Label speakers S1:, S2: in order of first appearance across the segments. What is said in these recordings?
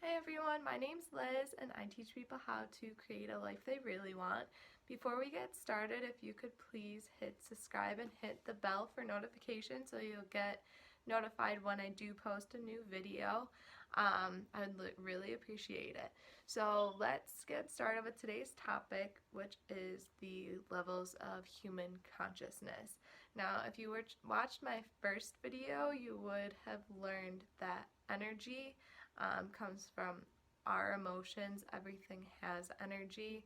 S1: Hey everyone, my name's Liz and I teach people how to create a life they really want. Before we get started, if you could please hit subscribe and hit the bell for notifications so you'll get notified when I do post a new video. I would really appreciate it. So let's get started with today's topic, which is the levels of human consciousness. Now, if you watched my first video, you would have learned that energy comes from our emotions. Everything has energy.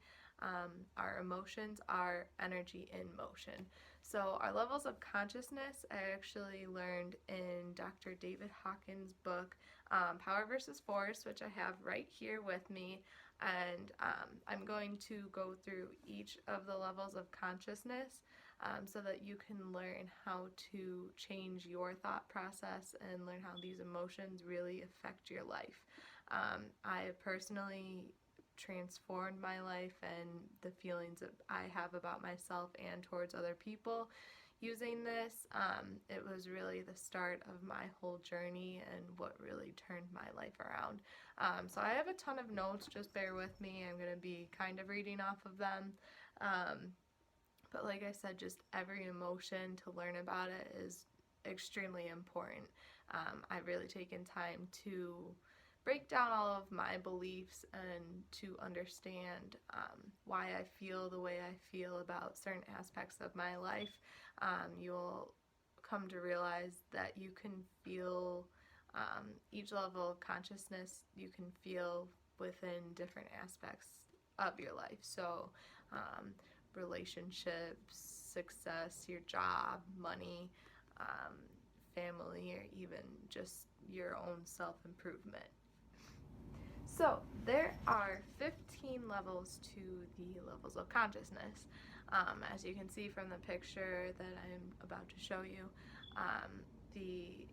S1: Our emotions are energy in motion. So our levels of consciousness I actually learned in Dr. David Hawkins' book, Power versus Force, which I have right here with me. And I'm going to go through each of the levels of consciousness so that you can learn how to change your thought process and learn how these emotions really affect your life. I personally transformed my life and the feelings that I have about myself and towards other people using this. It was really the start of my whole journey and what really turned my life around. So I have a ton of notes, just bear with me. I'm going to be kind of reading off of them. But like I said, just every emotion, to learn about it is extremely important. I've really taken time to break down all of my beliefs and to understand why I feel the way I feel about certain aspects of my life. You'll come to realize that you can feel each level of consciousness you can feel within different aspects of your life. So relationships, success, your job, money, family, or even just your own self-improvement. So there are 15 levels to the levels of consciousness. As you can see from the picture that I'm about to show you, the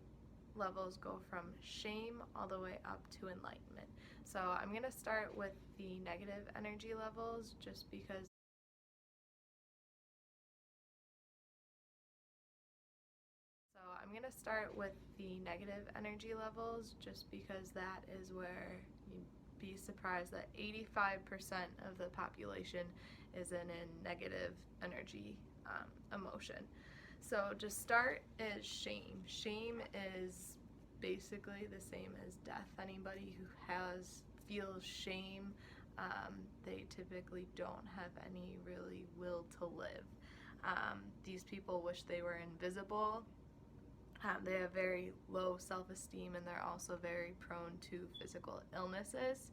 S1: levels go from shame all the way up to enlightenment. So I'm going to start with the negative energy levels just because that is where you'd be surprised that 85% of the population is in a negative energy emotion. So to start is shame. Shame is basically the same as death. Anybody who feels shame, they typically don't have any really will to live. These people wish they were invisible. They have very low self-esteem and they're also very prone to physical illnesses.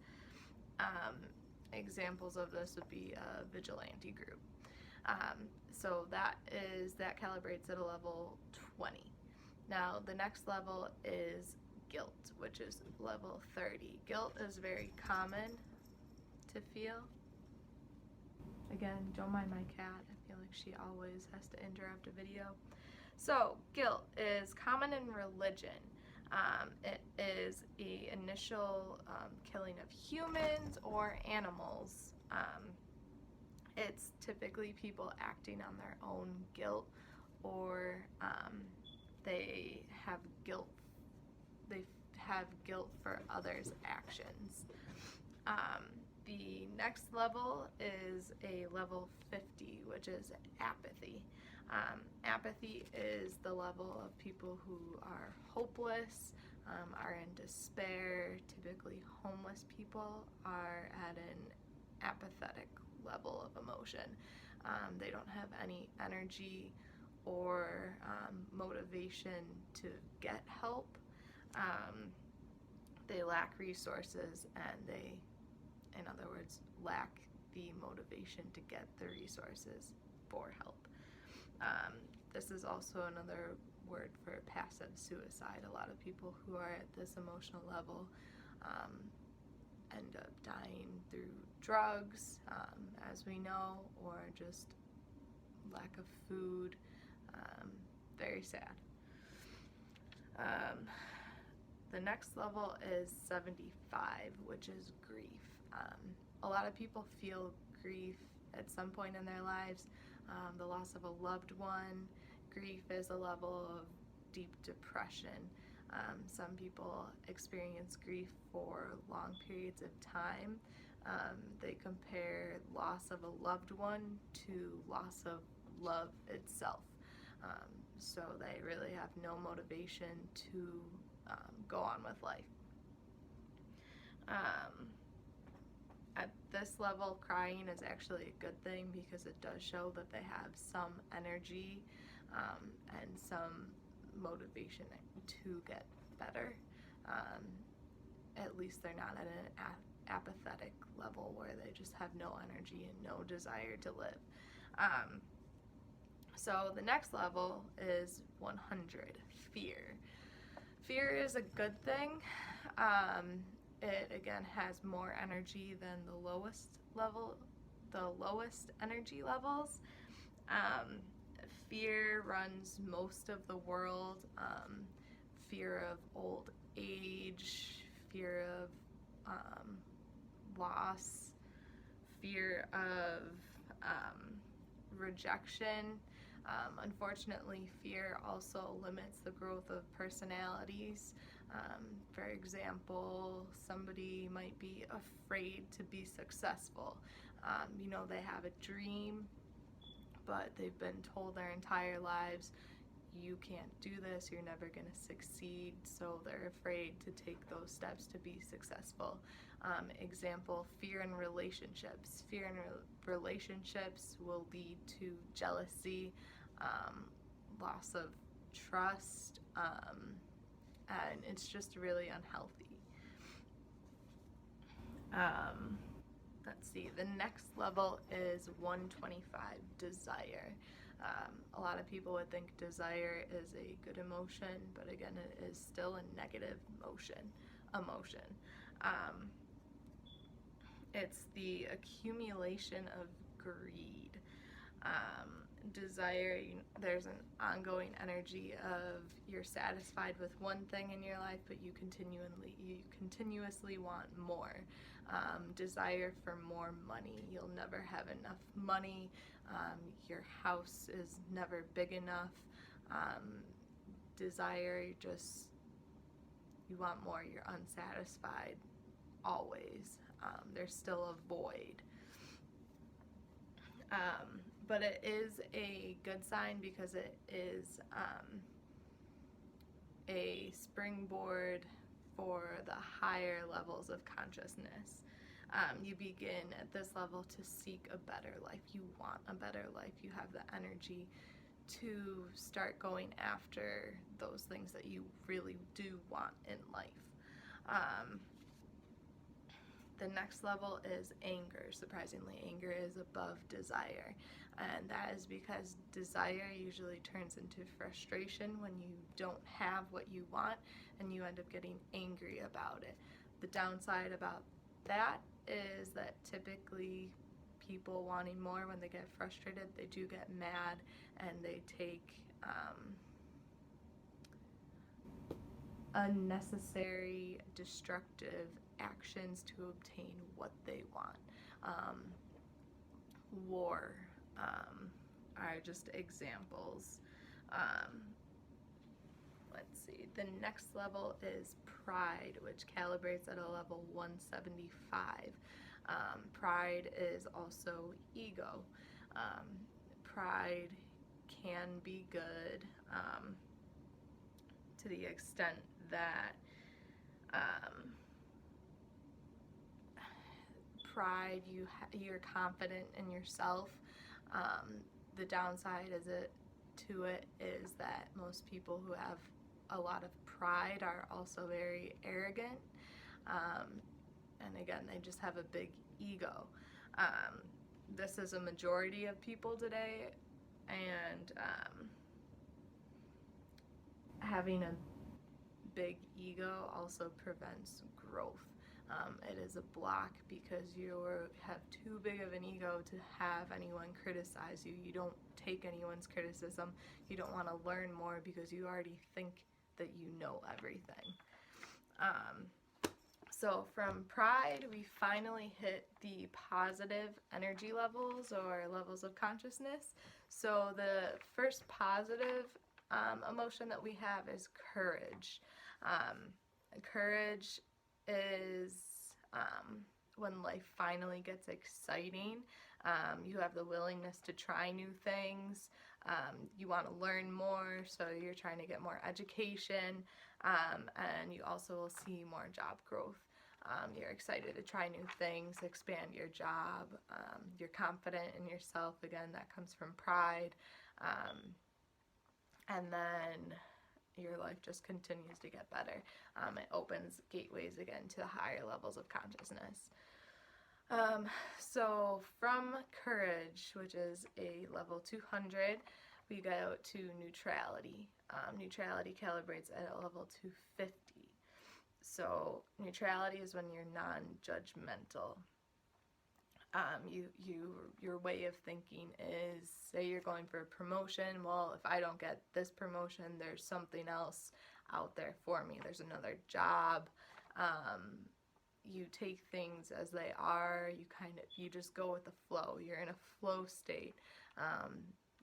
S1: Examples of this would be a vigilante group. So that calibrates at a level 20. Now the next level is guilt, which is level 30. Guilt is very common to feel. Again, don't mind my cat. I feel like she always has to interrupt a video. So guilt is common in religion. It is the initial killing of humans or animals. It's typically people acting on their own guilt, or they have guilt for others' actions. The next level is a level 50, which is apathy. Apathy is the level of people who are hopeless, are in despair. Typically homeless people are at an apathetic level of emotion. They don't have any energy or motivation to get help. They lack resources and they, in other words, lack the motivation to get the resources for help. This is also another word for passive suicide. A lot of people who are at this emotional level end up dying through drugs, as we know, or just lack of food. Very sad. The next level is 75, which is grief. A lot of people feel grief at some point in their lives, the loss of a loved one. Grief is a level of deep depression. Some people experience grief for long periods of time. They compare loss of a loved one to loss of love itself. So they really have no motivation to go on with life. At this level, crying is actually a good thing because it does show that they have some energy and some motivation to get better. At least they're not at an apathetic level where they just have no energy and no desire to live. So the next level is 100, fear. Fear is a good thing. It again has more energy than the lowest energy levels. Fear runs most of the world. Fear of old age, fear of loss, fear of rejection. Unfortunately, fear also limits the growth of personalities. For example, somebody might be afraid to be successful. They have a dream, but they've been told their entire lives, you can't do this, you're never going to succeed, so they're afraid to take those steps to be successful. Example, fear in relationships. Fear in relationships will lead to jealousy, loss of trust, and it's just really unhealthy. Let's see, the next level is 125, desire. A lot of people would think desire is a good emotion, but again, it is still a negative emotion. It's the accumulation of greed. Desire, there's an ongoing energy of you're satisfied with one thing in your life, but you continuously want more. Desire for more money. You'll never have enough money. Your house is never big enough. Desire, you want more. You're unsatisfied always. There's still a void. But it is a good sign because it is a springboard for the higher levels of consciousness. You begin at this level to seek a better life. You want a better life. You have the energy to start going after those things that you really do want in life. The next level is anger. Surprisingly, anger is above desire. And that is because desire usually turns into frustration when you don't have what you want and you end up getting angry about it. The downside about that is that typically people wanting more, when they get frustrated, they do get mad and they take unnecessary, destructive actions to obtain what they want. War are just examples. Let's see, the next level is pride, which calibrates at a level 175. Pride is also ego. Pride can be good to the extent that pride, you're confident in yourself. The downside to it is that most people who have a lot of pride are also very arrogant, and again, they just have a big ego. This is a majority of people today, and having a big ego also prevents growth. It is a block because you have too big of an ego to have anyone criticize you. You don't take anyone's criticism. You don't want to learn more because you already think that you know everything. So from pride, we finally hit the positive energy levels or levels of consciousness. So the first positive emotion that we have is courage. Courage is when life finally gets exciting. You have the willingness to try new things. You want to learn more, so you're trying to get more education, and you also will see more job growth. You're excited to try new things, expand your job. You're confident in yourself. Again, that comes from pride. And then your life just continues to get better. It opens gateways again to higher levels of consciousness. So from courage, which is a level 200, we go to neutrality. Neutrality calibrates at a level 250. So neutrality is when you're non-judgmental. Your way of thinking is, say you're going for a promotion, well, if I don't get this promotion, there's something else out there for me. There's another job. You take things as they are. You just go with the flow. You're in a flow state.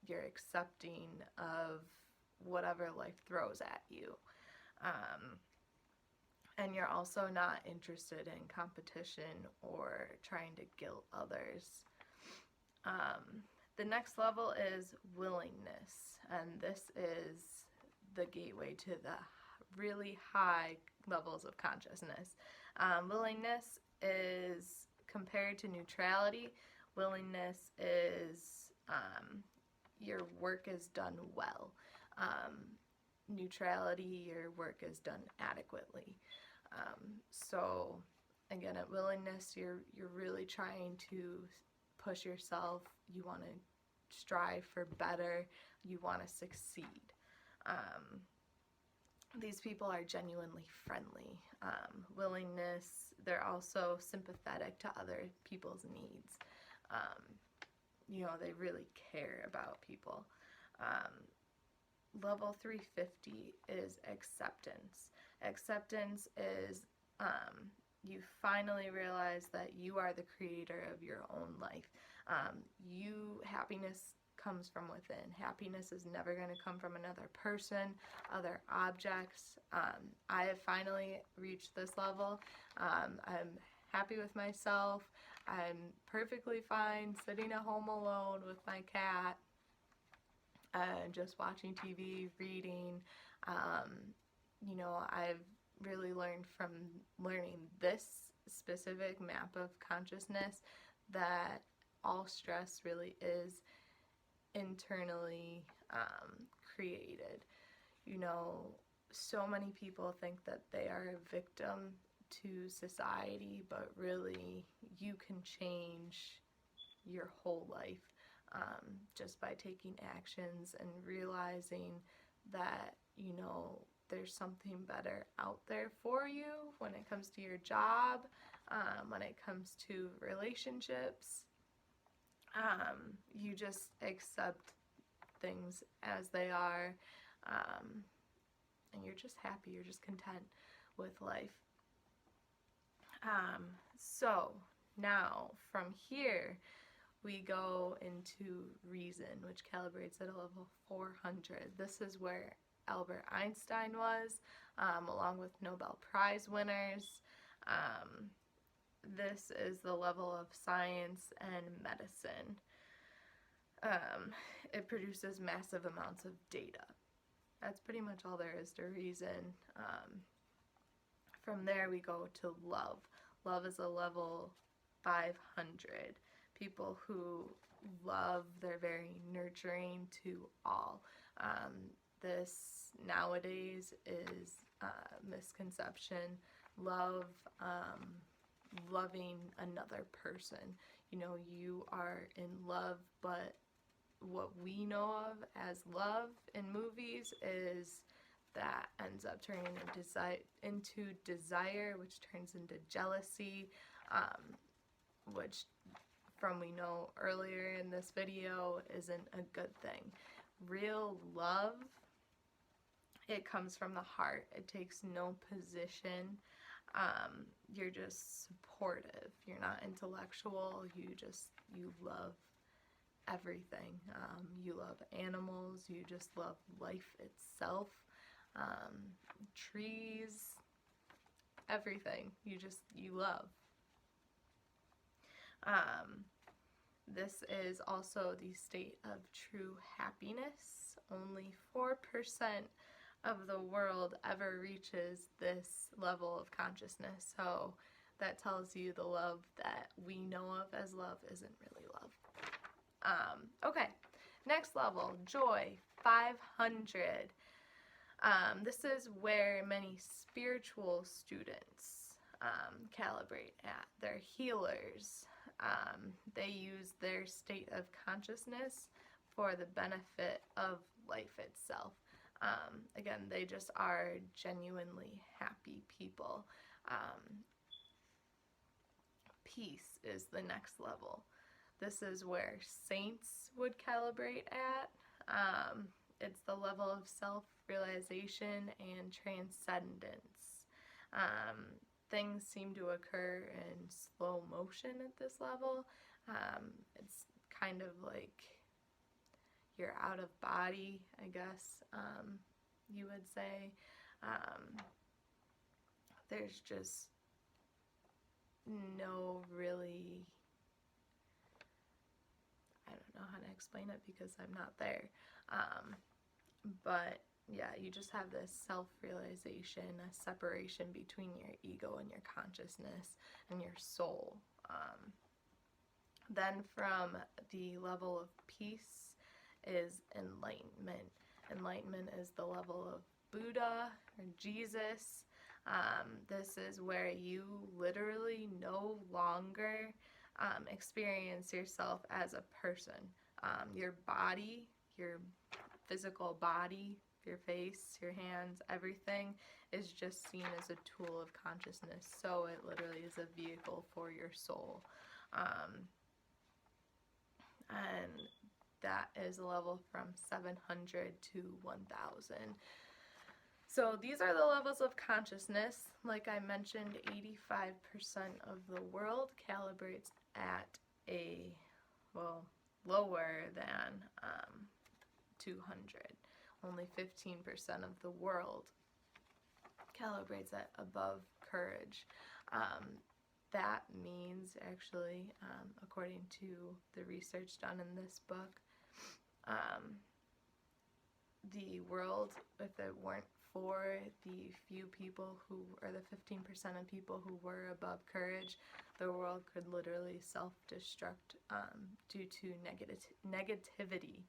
S1: You're accepting of whatever life throws at you. And you're also not interested in competition or trying to guilt others. The next level is willingness, and this is the gateway to the really high levels of consciousness. Willingness is, compared to neutrality, willingness is your work is done well. Neutrality, your work is done adequately. So again, at willingness, you're really trying to push yourself. You want to strive for better. You want to succeed. These people are genuinely friendly. Willingness, they're also sympathetic to other people's needs. They really care about people. Level 350 is acceptance. Acceptance is you finally realize that you are the creator of your own life. Happiness comes from within. Happiness is never going to come from another person, other objects. I have finally reached this level. I'm happy with myself. I'm perfectly fine sitting at home alone with my cat and just watching TV, reading. I've really learned from learning this specific map of consciousness that all stress really is internally created. So many people think that they are a victim to society, but really you can change your whole life just by taking actions and realizing that there's something better out there for you when it comes to your job, when it comes to relationships. You just accept things as they are, and you're just happy, you're just content with life. So now from here we go into reason, which calibrates at a level 400. This is where Albert Einstein was, along with Nobel Prize winners. This is the level of science and medicine. It produces massive amounts of data. That's pretty much all there is to reason. From there we go to love. Love is a level 500. People who love, they're very nurturing to all. This nowadays is a misconception. Love, loving another person. You are in love, but what we know of as love in movies is that ends up turning into desire, which turns into jealousy, which from we know earlier in this video isn't a good thing. Real love, it comes from the heart. It takes no position. You're just supportive. You're not intellectual. You love everything. You love animals. You just love life itself. trees, everything you love. This is also the state of true happiness. Only 4% of the world ever reaches this level of consciousness. So that tells you the love that we know of as love isn't really love. Okay, next level, joy, 500. This is where many spiritual students calibrate at. They're healers. They use their state of consciousness for the benefit of life itself. Again, they just are genuinely happy people. Peace is the next level. This is where saints would calibrate at. It's the level of self-realization and transcendence. Things seem to occur in slow motion at this level. It's kind of like you're out of body, I guess you would say. There's just no really, I don't know how to explain it because I'm not there. But yeah, you just have this self-realization, a separation between your ego and your consciousness and your soul. Then from the level of peace is enlightenment. Enlightenment is the level of Buddha or Jesus. This is where you literally no longer experience yourself as a person. Your body, your physical body, your face, your hands, everything is just seen as a tool of consciousness. So it literally is a vehicle for your soul. And that is a level from 700 to 1000. So these are the levels of consciousness. Like I mentioned, 85% of the world calibrates at a, well, lower than 200. Only 15% of the world calibrates at above courage. That means, actually, according to the research done in this book, the world, if it weren't for the few people who, or the 15% of people who were above courage, the world could literally self-destruct due to negativity.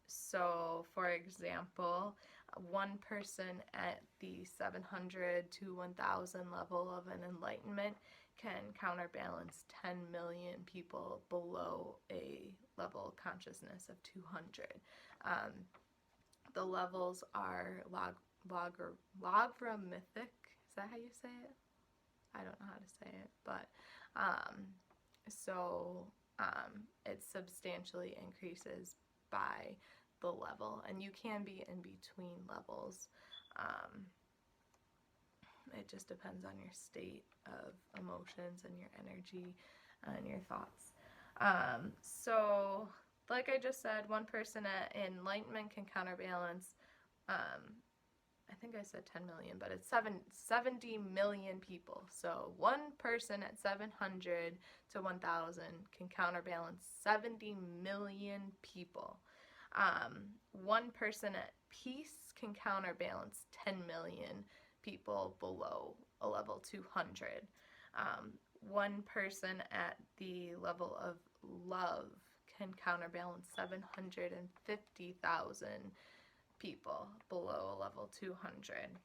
S1: So, for example, one person at the 700 to 1000 level of an enlightenment can counterbalance 10 million people below a level consciousness of 200. The levels are logarithmic. Is that how you say it? I don't know how to say it, but it substantially increases by the level, and you can be in between levels. It just depends on your state of emotions and your energy and your thoughts. So like I just said, one person at enlightenment can counterbalance, I think I said 10 million, but it's 70 million people. So one person at 700 to 1000 can counterbalance 70 million people. One person at peace can counterbalance 10 million people below a level 200. One person at the level of love can counterbalance 750,000 people below a level 200.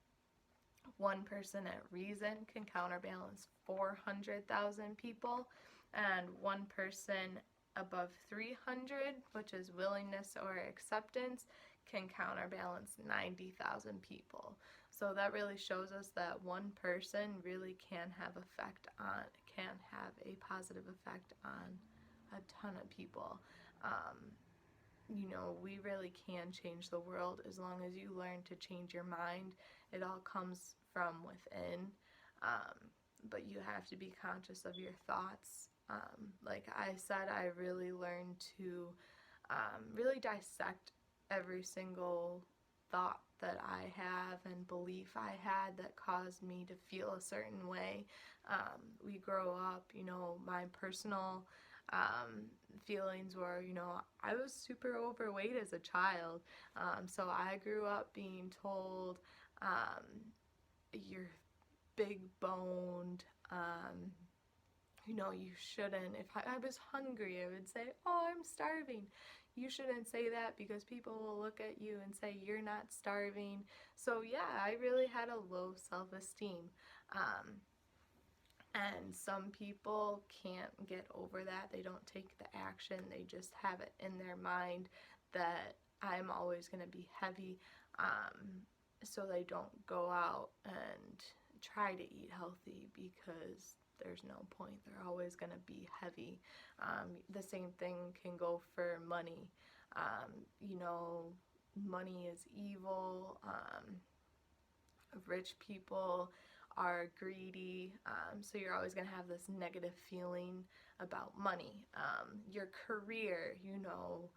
S1: One person at reason can counterbalance 400,000 people, and one person above 300, which is willingness or acceptance, can counterbalance 90,000 people. So that really shows us that one person really can have a positive effect on a ton of people. We really can change the world as long as you learn to change your mind. It all comes from within, but you have to be conscious of your thoughts. Like I said, I really learned to really dissect every single thought that I have and belief I had that caused me to feel a certain way. We grow up, you know, my personal feelings were, you know, I was super overweight as a child. So I grew up being told, you're big boned, you know, you shouldn't. If I was hungry, I would say, oh, I'm starving. You shouldn't say that because people will look at you and say you're not starving. So yeah, I really had a low self-esteem. And some people can't get over that. They don't take the action. They just have it in their mind that I'm always going to be heavy. So they don't go out and try to eat healthy because there's no point. They're always going to be heavy. The same thing can go for money. You know, money is evil. Rich people are greedy, so you're always going to have this negative feeling about money. Your career, you know,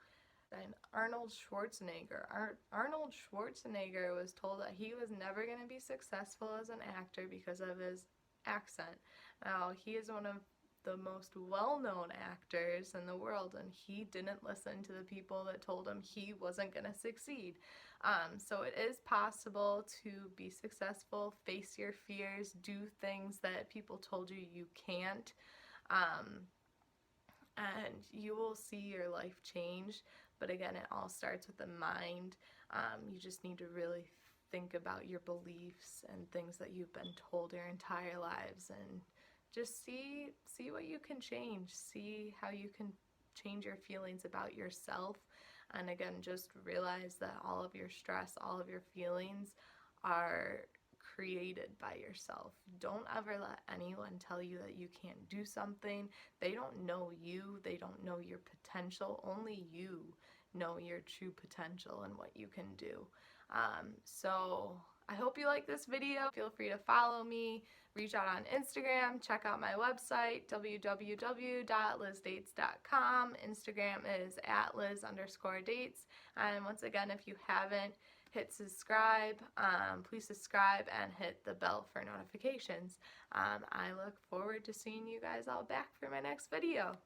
S1: and Arnold Schwarzenegger. Arnold Schwarzenegger was told that he was never going to be successful as an actor because of his accent. Now, he is one of the most well-known actors in the world, and he didn't listen to the people that told him he wasn't going to succeed. So it is possible to be successful, face your fears, do things that people told you you can't, and you will see your life change. But again, it all starts with the mind. You just need to really think about your beliefs and things that you've been told your entire lives, and just see what you can change. See how you can change your feelings about yourself. And again, just realize that all of your stress, all of your feelings are created by yourself. Don't ever let anyone tell you that you can't do something. They don't know you. They don't know your potential. Only you know your true potential and what you can do. So I hope you like this video. Feel free to follow me, reach out on Instagram, check out my website, www.lizdates.com. Instagram is @Liz_dates. And once again, if you haven't hit subscribe, please subscribe and hit the bell for notifications. I look forward to seeing you guys all back for my next video.